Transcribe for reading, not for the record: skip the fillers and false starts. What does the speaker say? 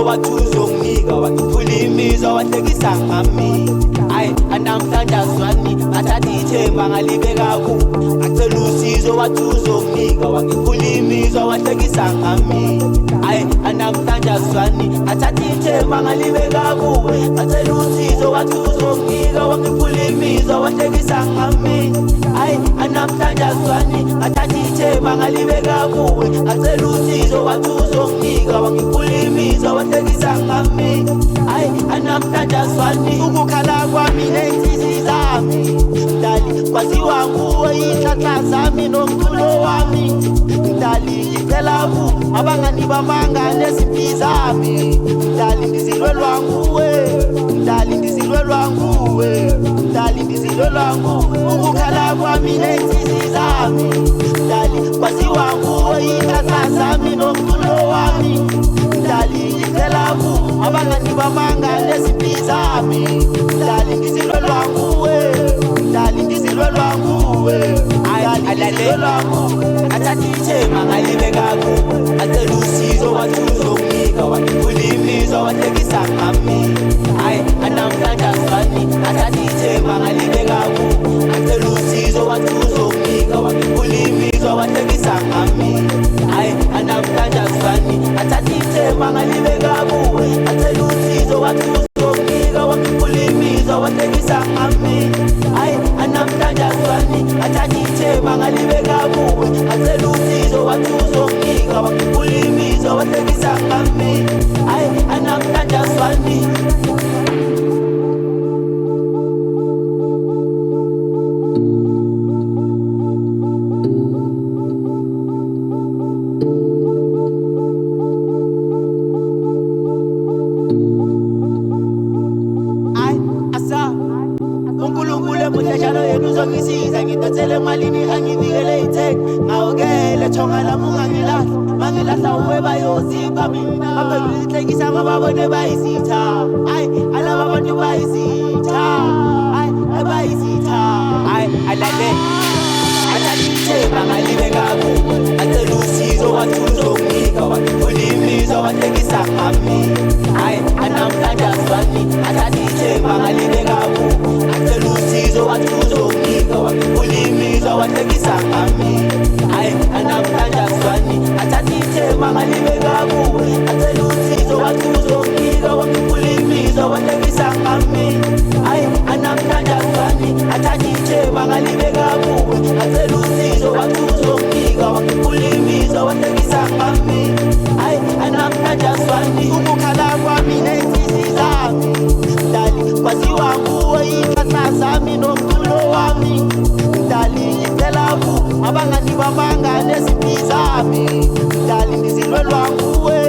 Athelulusizo wathi uzonginika wangiphula imizwa wahlekisa ngami. Ayi anamhlanje azwani athatha ithemba ngalibeka kuwe. Athelulusizo wathi uzonginika wangiphula imizwa wahlekisa ngami. Ayi anamhlanje azwani athatha ithemba ngalibeka kuwe. Athelulusizo wathi uzonginika wangiphula imizwa wahlekisa ngami. Ayi anamhlanje azwani athatha ithemba ngalibeka kuwe. Athelulusizo wathi uzonginika wangiphula imizwa wahlekisa ngami. Ayi anamhlanje azwani ukukhala kwami ney'nsizi zami. Mdali kwaziwa nguwe iy'hlahla zami nomculo wami. Mdali ngicela kuwe abangani bamanga nezimpi zami. Mdali ndizilwelwa nguwe, mdali ndizilwelwa nguwe, mdali ndizilwelwa nguwe. Ukukhala kwami ney'nsizi zami. Mdali kwaziwa nguwe iy'hlahla zami nomculo wami. Mdali ngicela kuwe abangani bamanga nezimpi zami. Mdali ndizilwelwa nguwe, mdali ndizilwelwa nguwe, ndizilwelwa nguwe. Athatha ithemba ngalibeka kuwe. Athelulusizo wathi uzonginika wangiphula imizwa wahlekisa ngami. Ayi anamhlanje azwani athatha ithemba ngalibeka kuwe. Athelulusizo wathi uzonginika wangiphula imizwa wahlekisa ngami. Ayi anamhlanje azwani athatha ithemba ngalibeka kuwe. Athelulusizo wathi uzonginika wangiphula imizwa wahlekisa ngami. Ayi anamhlanje azwani athatha ithemba ngalibeka kuwe. Athelulusizo wathi uzonginika wangiphula imizwa wahlekisa ngami. Ayi anamhlanje azwani. Muhlashalo yenu uzongisiza ngidathele emalini angivikele ithenge. Ngawukele thonga lami ungangilahla, mangilahla uwe bayozipha mina. Baphendula inhlekisa ngoba babone bayisitha. Ayi alaba bantu bayisitha, ayi bayisitha. Ayi alale athatha ithemba ngalibeka kuwe. Athelulusizo wathi uzonginika wangiphula imizwa wahlekisa ngami. Ayi anamhlanje azwani athatha ithemba ngalibeka kuwe. Athelulusizo wathi uzonginika wangiphula imizwa wahlekisa ngami. Ayi anamhlanje azwani athatha ithemba ngalibeka kuwe. Athelulusizo wathi uzonginika wangiphula imizwa wahlekisa ngami. Ayi anamhlanje azwani athatha ithemba ngalibeka kuwe. Athelulusizo wathi uzonginika wangiphula imizwa wahlekisa ngami. Ayi anamhlanje azwani ukukhala kwami ney'nsizi zami. Mdali kwaziwa nguwe iy'hlahla zami nomculo wami. Mdali ngicela kuwe abangani bamanga nezimpi zami. Mdali ndizilwelwa nguwe,